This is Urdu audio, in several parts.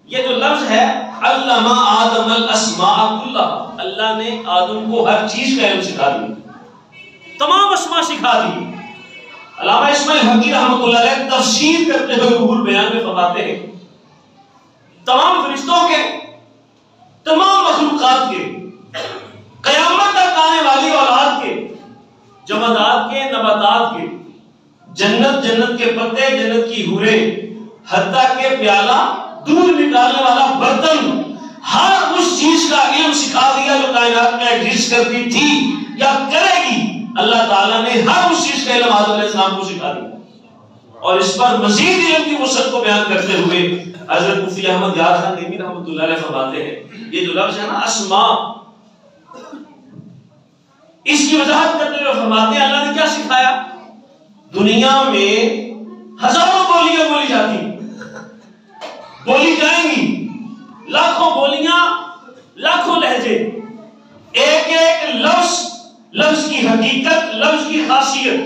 یہ جو لفظ ہے علم آدم الاسماء کلها، اللہ نے آدم کو ہر چیز کا علم سکھا دیا، تمام اسماء سکھا دی۔ علامہ اسماعیل حقی رحمۃ اللہ علیہ تفسیر کرتے ہوئے روح البیان میں فرماتے ہیں تمام فرشتوں کے، تمام مخلوقات کے، قیامت تک آنے والی اولاد کے، جمادات کے، نباتات کے، جنت کے پتے، جنت کی حوریں، حتیٰ کہ پیالہ، دودھ نکالنے والا برتن، ہر اس چیز کا علم سکھا دیا جو کائنات میں ایگزسٹ کرتی تھی یا کرے گی۔ اللہ تعالیٰ نے ہر اس چیز کا علم آدم علیہ السلام کو سکھا دیا، اور اس پر مزید علم کی وسعت کو بیان کرتے ہوئے حضرت مفتی احمد یار خان نیمی رحمۃ اللہ علیہ فرماتے ہیں یہ جو لفظ ہے نا اسماء، اس کی وضاحت کرتے ہوئے فرماتے ہیں اللہ نے کیا سکھایا؟ دنیا میں ہزاروں بولیاں بولی جاتی، بولی جائیں گی، لاکھوں بولیاں، لاکھوں لہجے، ایک ایک لفظ کی حقیقت، لفظ کی خاصیت،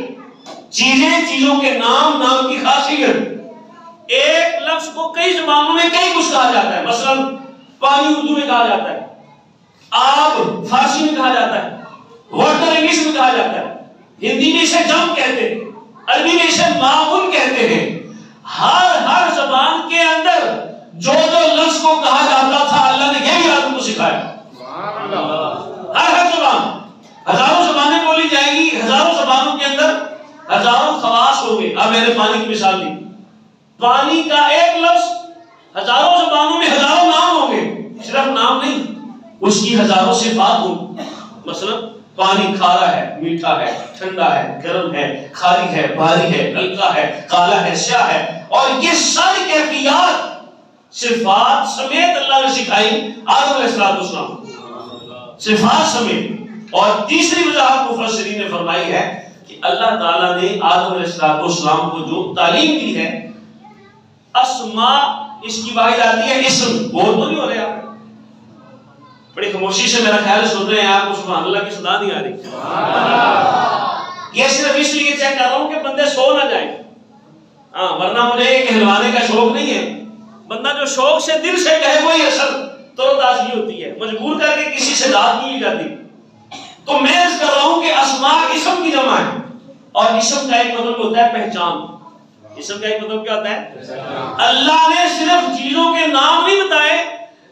چیزوں کے نام کی خاصیت، ایک لفظ کو کئی زبانوں میں کئی کچھ کہا جاتا ہے۔ مثلا پانی اردو میں کہا جاتا ہے، آب فارسی میں کہا جاتا ہے، واٹر انگلش میں کہا جاتا ہے، ہندی میں اسے جم کہتے ہیں، عربی میں اسے معاون کہتے ہیں۔ ہر زبان کے اندر جو لفظ کو کہا جاتا تھا اللہ نے یہ بھی آدم کو سکھایا۔ ہر زبان، ہزاروں زبانیں بولی جائیں گی، ہزاروں زبانوں کے اندر ہزاروں خواص ہوں گے۔ اب میں نے پانی کی مثال دی، پانی کا ایک لفظ ہزاروں زبانوں میں ہزاروں نام ہوں گے، صرف نام نہیں، اس کی ہزاروں صفات ہوں گی۔ مثلا پانی کھارا ہے، میٹھا ہے، ٹھنڈا ہے، گرم ہے، کھاری ہے، بھاری ہے، ہلکا ہے، کالا ہے، سیاہ ہے، اور یہ ساری کیفیات صفات سمیت اللہ نے سکھائی آدم علیہ السلام، صفات سمیت۔ اور تیسری وضاحت مفسرین نے فرمائی ہے کہ اللہ تعالیٰ نے آدم علیہ السلام کو جو تعلیم دی ہے، اسماء اس کی واحد آتی ہے اسم، بول تو نہیں ہو رہے آپ بڑی خاموشی سے میرا خیال سن رہے ہیں آپ کو، سبحان اللہ کی صدا نہیں آ رہی؟ یہ صرف اس لیے چیک کر رہا ہوں کہ بندے سو نہ جائیں، ورنہ مجھے یہ کہلوانے کا شوق نہیں ہے۔ بندہ جو شوق سے دل سے کہے وہی اثر تر و تازگی ہوتی ہے، مجبور کر کے کسی سے داد نہیں لی جاتی۔ تو میں عرض کر رہا ہوں کہ اسماء اسم کی جمع ہے، اور اسم کا ایک مطلب ہوتا ہے پہچان۔ اسم کا ایک مطلب کیا ہوتا ہے؟ اللہ نے صرف چیزوں کے نام نہیں بتائے،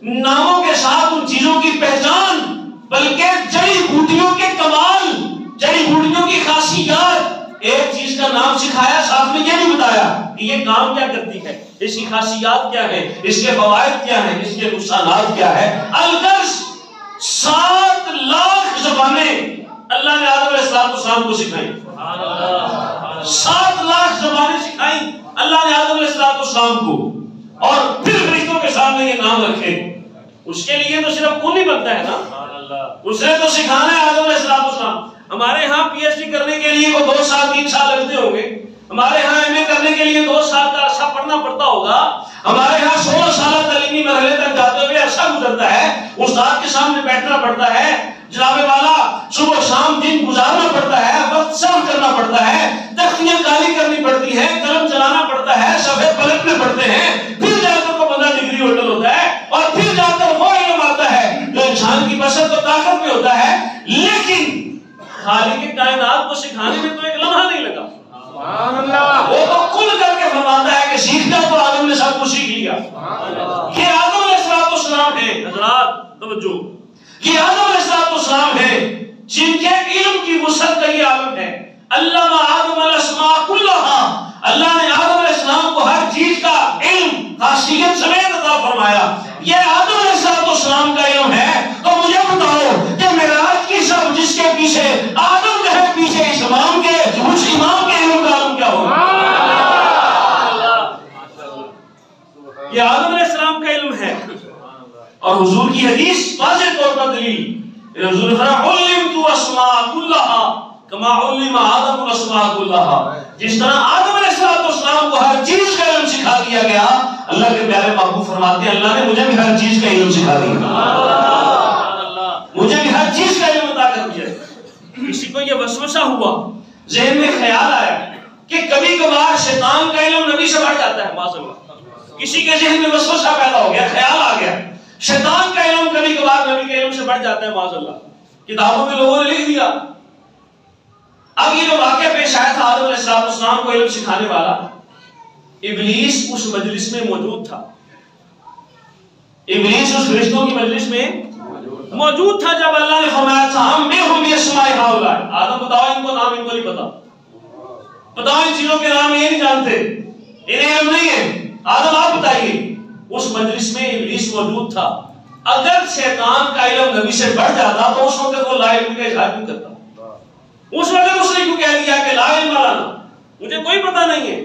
ناموں کے ساتھ ان چیزوں کی پہچان، بلکہ جڑی بوٹیوں کے کمال، جڑی بوٹیوں کی خاصیات، ایک چیز کا نام سکھایا، ساتھ میں یہ بھی بتایا کہ یہ کام کیا کرتی ہے، اس کی خاصیات کیا ہے، اس کے فوائد کیا ہیں، اس کے نقصانات کیا ہے۔ الغرض 7 لاکھ زبانیں اللہ نے آدم علیہ السلام کو سکھائی، 7 لاکھ زبانیں سکھائی اللہ نے آدم علیہ السلام کو، اور پھر فرشتوں کے سامنے یہ نام رکھے۔ اس کے لیے تو صرف کون نہیں بنتا ہے نا، اس نے تو سکھانا ہے آدم علیہ السلام۔ ہمارے ہاں پی ایچ ڈی کرنے کے لیے کوئی 2 سال 3 سال لگتے ہوں گے، ہمارے ہاں ایم اے کرنے کے لیے 2 سال کا عرصہ پڑھنا پڑتا ہوگا، ہمارے ہاں 16 سالہ تعلیمی مرحلے تک جاتے ہوئے عرصہ گزرتا ہے، استاد کے سامنے بیٹھنا پڑتا ہے، جناب والا صبح شام دن گزارنا پڑتا ہے، وقت صرف کرنا پڑتا ہے، تختیاں کالی کرنی پڑتی ہیں، قلم چلانا پڑتا ہے، صفحے پلٹنے پڑتے ہیں، پھر جا کر وہ بندہ ڈگری ہولڈر ہوتا ہے، اور پھر جا کر وہ علم آتا ہے جو انسان کی بصیرت و طاقت میں ہوتا ہے۔ لیکن خالق کائنات کو سکھانے میں تو ایک لمحہ نہیں لگا، وہ تو کل کر کے فرماتا ہے کہ سیکھنا تو آدم نے سب کچھ سیکھ لیا۔ یہ آدم علیہ السلام ہے حضرات، توجہ، یہ آدم علیہ السلام ہے جن کے علم کی وسعت کا یہ عالم ہے۔ علم آدم الاسماء کلھا، اللہ نے آدم علیہ السلام کو ہر چیز کا علم خاصیت سمیت عطا فرمایا۔ یہ آدم علیہ السلام کا علم ہے، تو مجھے بتاؤ کہ معراج کی سب جس کے پیچھے آدم کے ہے، پیچھے اس امام کے، اس امام کے علم کا علم کیا ہوگا؟ یہ آدم علیہ السلام کا علم ہے، اور حضور کی حدیث واضح طور پر دلیل، حضور نے فرمایا علمت اسماء کلھا کما علم آدم الاسماء کلھا، جس طرح آدم علیہ السلام کو ہر چیز کا علم سکھا دیا گیا، اللہ کے پیارے محبوب فرماتے ہیں اللہ نے مجھے بھی ہر چیز کا علم سکھا دیا، مجھے بھی ہر چیز کا علم عطا کر دیا۔ کسی کو یہ وسوسہ ہوا، ذہن میں خیال آیا کہ کبھی کبھار شیطان کا علم نبی سے بڑھ جاتا ہے، معاذ اللہ، کسی کے ذہن میں وسوسہ پیدا ہو گیا، خیال شیطان کا علم کبھی کبھار نبی کے علم سے بڑھ جاتا ہے معاذ اللہ. کتابوں میں لوگوں نے لکھ دیا. اب یہ جو واقعہ پیش آیا تھا آدم علیہ السلام کو علم سکھانے والا، ابلیس اس مجلس میں موجود تھا. ابلیس اس فرشتوں کی مجلس میں موجود تھا جب اللہ نے فرمایا تھا ہم بے ہم یسماء ہؤلاء. آدم بتاؤ ان کو نام، ان کو نہیں پتا. بتاؤ ان چیزوں کے نام یہ نہیں جانتے، انہیں علم نہیں ہے. آدم آپ بتائیے. اس مجلس میں ابلیس موجود تھا. اگر شیطان کا علم نبی سے بڑھ جاتا تو اس وقت وہ لا علم کا اظہار کیوں کرتا؟ اس وقت اس نے کیوں کہہ دیا کہ لا علم لنا، مجھے کوئی پتہ نہیں ہے؟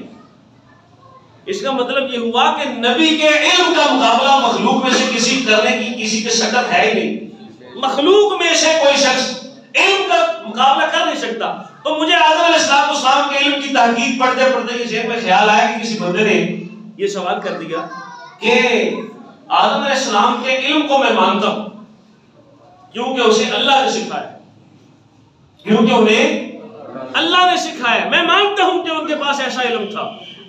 اس کا مطلب یہ ہوا کہ نبی کے علم کا مقابلہ مخلوق میں سے کسی کرنے کی کسی کے شکل ہے ہی نہیں. مخلوق میں سے کوئی شخص علم کا مقابلہ کر نہیں سکتا. تو مجھے آدم علیہ السلام کے علم کی تحقیق پڑھتے پڑھتے یہ ذہن میں خیال آیا کہ کسی بندے نے یہ سوال کر دیا کہ آدم علیہ السلام کے علم کو میں مانتا ہوں کیونکہ اسے اللہ نے سکھایا، کیونکہ انہیں اللہ نے سکھایا. میں مانتا ہوں کہ ان کے پاس ایسا علم تھا.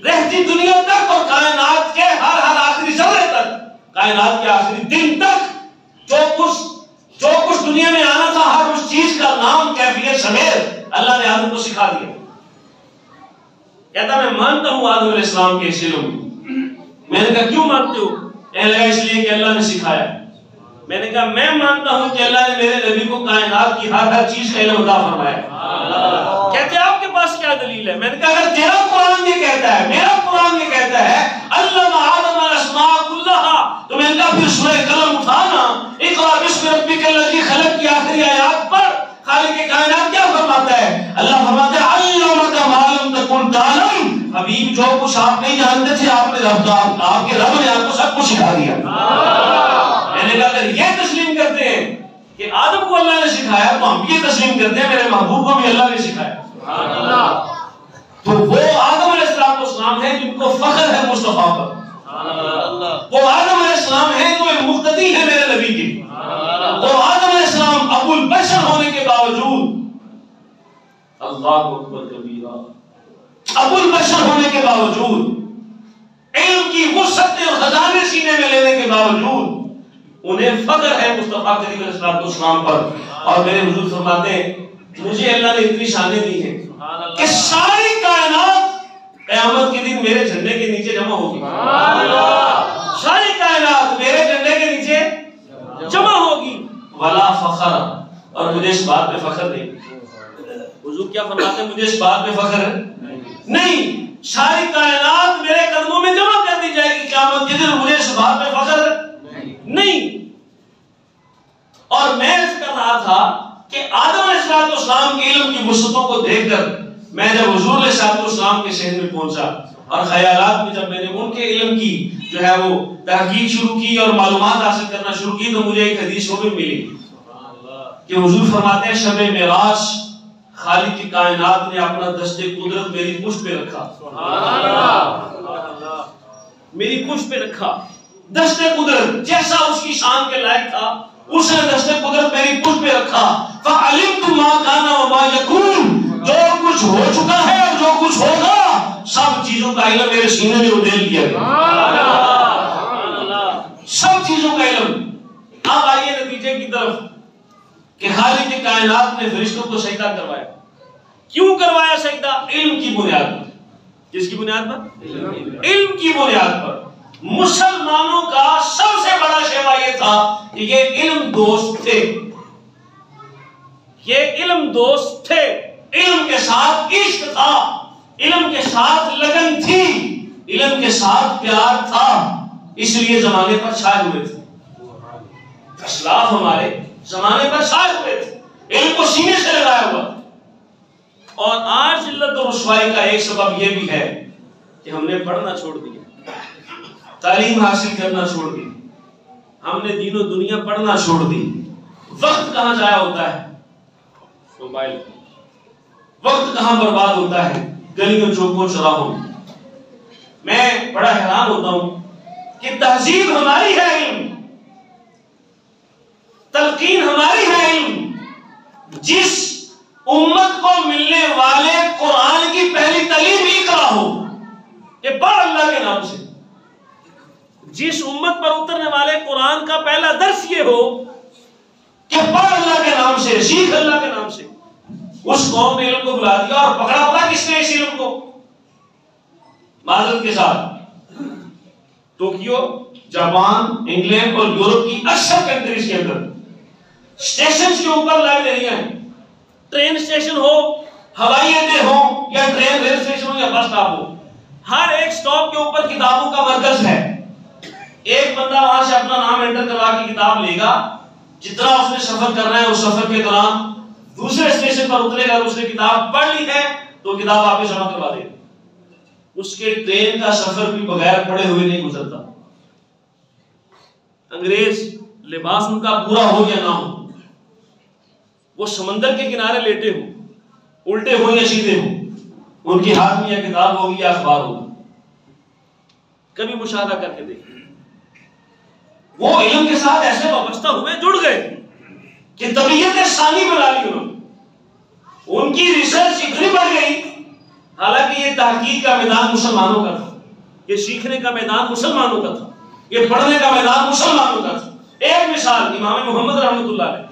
رہتی دنیا تک اور کائنات کے ہر آخری ذرے تک، کائنات کے آخری دن تک جو کچھ دنیا میں آنا تھا، ہر اس چیز کا نام کیفیت سمیت اللہ نے آدم کو سکھا دیا. کہتا میں مانتا ہوں آدم علیہ السلام کے اس علم. میں نے کہا کیوں مانتے ہو؟ اس لیے کہ اللہ نے سکھایا. میں نے کہا میں مانتا ہوں کہ اللہ نے میرے نبی کو کائنات کی ہر چیز کا علم عطا فرمایا. کہتے آپ کے پاس کیا دلیل ہے؟ میں نے کہا اگر تیرا قرآن یہ کہتا ہے، میرا قرآن یہ کہتا ہے علم آدم الاسماء کلھا، تو میں نے کہا پھر سورہ قلم اٹھانا، اقرأ باسم ربک الذی خلق کی آخری آیات پر خالق کائنات کیا فرماتا ہے؟ اللہ فرماتا ہے علمک ما لم تکن تعلم. حبیب جو کچھ آپ نہیں جانتے تھے آپ کے رب نے آپ کو سب کچھ سکھا دیا. میں نے کہا اگر یہ تسلیم کرتے ہیں کہ آدم کو اللہ نے سکھایا تو ہم یہ تسلیم کرتے ہیں میرے محبوب کو بھی اللہ نے سکھایا. تو وہ آدم علیہ السلام ہیں جن کو فخر ہے مصطفیٰ پر. وہ آدم علیہ السلام ہیں جو مقتدی ہے میرے نبی کی. وہ آدم علیہ السلام ابو البشر ہونے کے باوجود، اللہ اکبر کبیرہ، ابو البشر ہونے کے باوجود، علم کی وسعت اور خزانے سینے میں لینے کے باوجود انہیں فخر ہے مصطفیٰ کریم علیہ السلام پر. اور میرے حضور فرماتے ہیں مجھے اللہ نے اتنی شانیں دی ہیں کہ ساری کائنات قیامت کے دن میرے جھنڈے کے نیچے جمع ہوگی. ساری کائنات میرے جھنڈے کے نیچے جمع ہوگی. ولا فخر، اور مجھے اس بات پہ فخر نہیں. حضور کیا فرماتے ہیں؟ مجھے اس بات پہ فخر نہیں. ساری کائنات میرے قدموں میں جمع کر دی جائے گی قیامت کے دن، مجھے اس بات پہ فخر نہیں. اور میں اس کر رہا تھا کہ آدم علیہ السلام کے علم کی وسعتوں کو دیکھ کر میں جب حضور علیہ السلام کے شہر میں پہنچا اور خیالات میں جب میں نے ان کے علم کی جو ہے وہ تحقیق شروع کی اور معلومات حاصل کرنا شروع کی تو مجھے ایک حدیث وہ بھی ملی کہ حضور فرماتے ہیں شب معراج خالق کی کائنات نے اپنا دست قدرت میری پشت پہ رکھا. میری پشت پہ رکھا دست قدرت، جیسا اس کی شان کے لائق تھا اس نے دست قدرت میری پشت پہ رکھا. فعلمت ما کان وما یکون، جو کچھ ہو چکا ہے اور جو کچھ ہوگا سب چیزوں کا علم میرے سینے میں ادھیل دیا گیا. سب چیزوں کا علم. اب آئیے نتیجے کی طرف کہ خالق کی کائنات نے فرشتوں کو سجدہ کروایا. کیوں کروایا سجدہ؟ علم کی بنیاد پر. کس کی بنیاد پر؟ علم کی بنیاد پر. مسلمانوں کا سب سے بڑا شیوا یہ تھا کہ یہ علم دوست تھے. یہ علم دوست تھے. علم کے ساتھ عشق تھا، علم کے ساتھ لگن تھی، علم کے ساتھ پیار تھا. اس لیے زمانے پر چھائے ہوئے تھے. اسلاف ہمارے زمانے پر چھائے ہوئے تھے، علم کو سینے سے لگایا ہوا. اور آج ذلت و رسوائی کا ایک سبب یہ بھی ہے کہ ہم نے پڑھنا چھوڑ دیا، تعلیم حاصل کرنا چھوڑ دی، ہم نے دین و دنیا پڑھنا چھوڑ دی. وقت کہاں ضائع ہوتا ہے؟ موبائل. وقت کہاں برباد ہوتا ہے؟ گلیوں چوکوں چوراہوں. میں بڑا حیران ہوتا ہوں کہ تہذیب ہماری ہے علم، تلقین ہماری ہے علم. جس امت کو ملنے والے قرآن کی پہلی تعلیم اقرا ہو کہ پڑھ اللہ کے نام سے، جس امت پر اترنے والے قرآن کا پہلا درس یہ ہو کہ پڑھ اللہ کے نام سے، سیکھ اللہ کے نام سے. اس قوم نے علم کو بلا دیا اور پکڑا پڑا کس نے اس علم کو؟ معذرت کے ساتھ ٹوکیو، جاپان، انگلینڈ اور یورپ کی اکثر کنٹریز کے اندر اسٹیشن کے اوپر لائبریریاں ہیں. ٹرین اسٹیشن ہو، ہوائی اڈے ہو، یا ٹرین ریل اسٹیشن ہو، یا بس اسٹاپ ہو، ہر ایک اسٹاپ کے اوپر کتابوں کا مرکز ہے. ایک بندہ وہاں سے اپنا نام انٹر کروا کے کتاب لے گا، جتنا اس نے سفر کرنا ہے اس سفر کے دوران دوسرے اسٹیشن پر اترے گا، اس نے کتاب پڑھ لی ہے تو کتاب آپ جمع کروا دے گا. اس کے ٹرین کا سفر بھی بغیر پڑھے ہوئے نہیں گزرتا. انگریز لباس ان کا پورا ہو یا نہ ہو، وہ سمندر کے کنارے لیٹے ہو، الٹے ہو یا سیدھے ہو، ان کے ہاتھ میں یا کتاب ہوگی یا اخبار ہوگی. کبھی مشاہدہ کر کے دیکھیں. وہ علم کے ساتھ ایسے وابستہ ہوئے، جڑ گئے کہ طبیعت ثانی بنا لی انہوں نے. ان کی ریسرچ اتنی بڑھ گئی، حالانکہ یہ تحقیق کا میدان مسلمانوں کا تھا، یہ سیکھنے کا میدان مسلمانوں کا تھا، یہ پڑھنے کا میدان مسلمانوں کا تھا. ایک مثال امام محمد رحمۃ اللہ علیہ،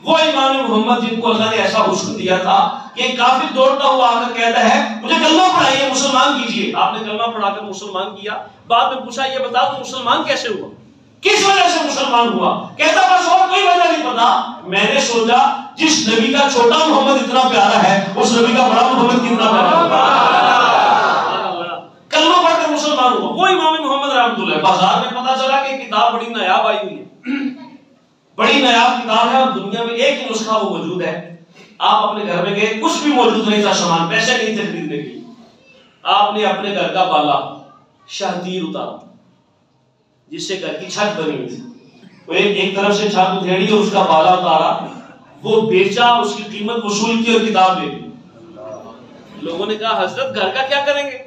وہ امام محمد جن کو اللہ نے ایسا حسن دیا تھا کہ کافر دوڑتا ہوا آ کر کہتا ہے مجھے کلمہ پڑھائیے، مسلمان کیجیے. آپ نے کلمہ پڑھا کر مسلمان کیا. بعد میں پوچھا یہ بتا تو مسلمان کیسے ہوا، کس وجہ سے مسلمان ہوا؟ کہتا بس اور کوئی وجہ نہیں پتا، میں نے سوچا جس نبی کا چھوٹا محمد اتنا پیارا ہے اس نبی کا بڑا محمد کتنا پیارا ہوگا. کلمہ پڑھ کر مسلمان ہوا. وہ امام محمد رحمۃ اللہ. بازار میں پتا چلا کہ کتاب بڑی نایاب آئی ہوئی ہے، بڑی نایاب کتاب ہے اور دنیا میں ایک ہی نسخہ وہ موجود ہے. آپ اپنے گھر میں گئے، کچھ بھی موجود نہیں تھا، سامان پیسے نہیں تھے خریدنے کے. آپ نے اپنے گھر کا بالا شاہتیر اتارا جس سے گھر کی چھت بنی ہوئی تھی. وہ ایک طرف سے چھت ادھیڑی اور اس کا بالا اتارا، وہ بیچا، اس کی قیمت وصول کی اور کتاب لے لی. لوگوں نے کہا حضرت گھر کا کیا کریں گے،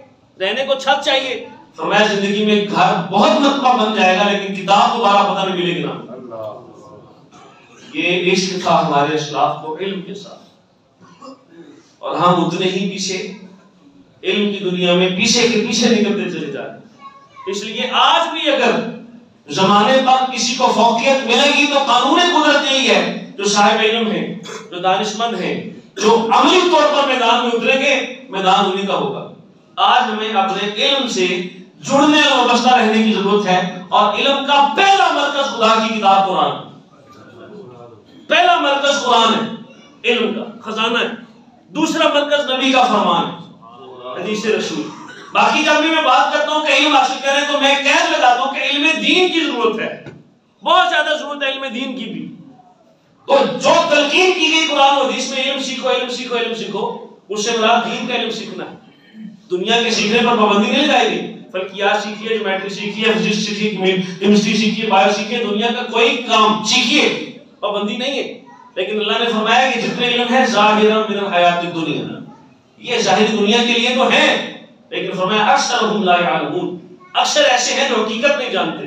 رہنے کو چھت چاہیے. فرمایا زندگی میں گھر بہت مرتبہ بن جائے گا لیکن کتاب دوبارہ پتہ نہیں ملے گی نا. یہ عشق تھا ہمارے اسلاف کو علم کے ساتھ، اور ہم اتنے ہی پیچھے علم کی دنیا میں پیچھے کے پیچھے نکلتے چلے جا رہے ہیں. اس لیے آج بھی اگر زمانے پر کسی کو فوقیت ملے گی تو قانون قدرت یہی ہے، جو صاحب علم ہیں، جو دانشمند ہیں، جو عملی طور پر میدان میں اتریں گے، میدان انہی کا ہوگا. آج ہمیں اپنے علم سے جڑنے اور وابستہ رہنے کی ضرورت ہے. اور علم کا پہلا مرکز خدا کی کتاب قرآن، پہلا مرکز قرآن ہے، علم کا خزانہ ہے. دوسرا مرکز نبی کا فرمان ہے، حدیث رسول. باقی جب بھی میں بات کرتا ہوں کہ علم حاصل کریں تو میں قید لگاتا ہوں کہ علم دین کی ضرورت ہے، بہت زیادہ ضرورت ہے علم دین کی بھی. تو جو تلقین کی گئی قرآن و حدیث میں علم سیکھو، علم سیکھو، علم سیکھو، اس سے مراد دین کا علم سیکھنا ہے. دنیا کے سیکھنے پر پابندی نہیں لگائی گئی. فلکیات سیکھیے، جیومیٹری سیکھیے، فزکس سیکھیے، کیمسٹری سیکھیے، بایو سیکھیے، دنیا کا کوئی کام سیکھیے، پابندی نہیں ہے. لیکن اللہ نے فرمایا کہ جتنے علم ہے ظاہرا من الحیات الدنیا، یہ ظاہری دنیا کے لیے تو ہے، لیکن فرمایا اکثرهم لا يعلمون، اکثر ایسے ہیں جو حقیقت نہیں جانتے.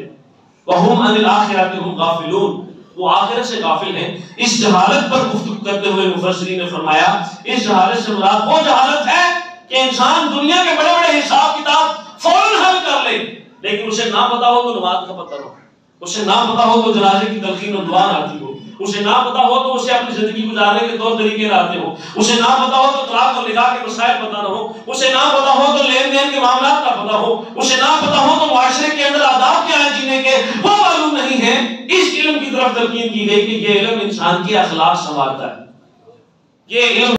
وهم عن الاخرۃ هم غافلون، وہ آخرت سے غافل ہیں. اس جہالت پر گفتگو کرتے ہوئے مفسرین نے فرمایا اس جہالت سے مراد وہ جہالت ہے کہ انسان دنیا کے بڑے بڑے حساب کتاب فوراً حل کر لے، لیکن اسے نہ پتا ہو تو نماز کا پتہ نہ ہو، اسے نہ پتا ہو تو جنازے کی تلقین اور دعا نہ آتی ہو، اسے نہ پتا ہو تو اسے اپنی زندگی گزارنے کے طور طریقے نہ آتے ہو، اسے نہ پتا ہو تو طلاق اور نکاح کے مسائل پتہ نہ ہو، اسے نہ پتا ہو تو لین دین کے معاملات کا پتہ ہو، اسے نہ پتا ہو تو معاشرے کے اندر آداب کیا ہیں جینے کے وہ معلوم نہیں ہے. اس علم کی طرف تلقین کی گئی کہ یہ علم انسان کے اخلاق سنوارتا ہے. یہ علم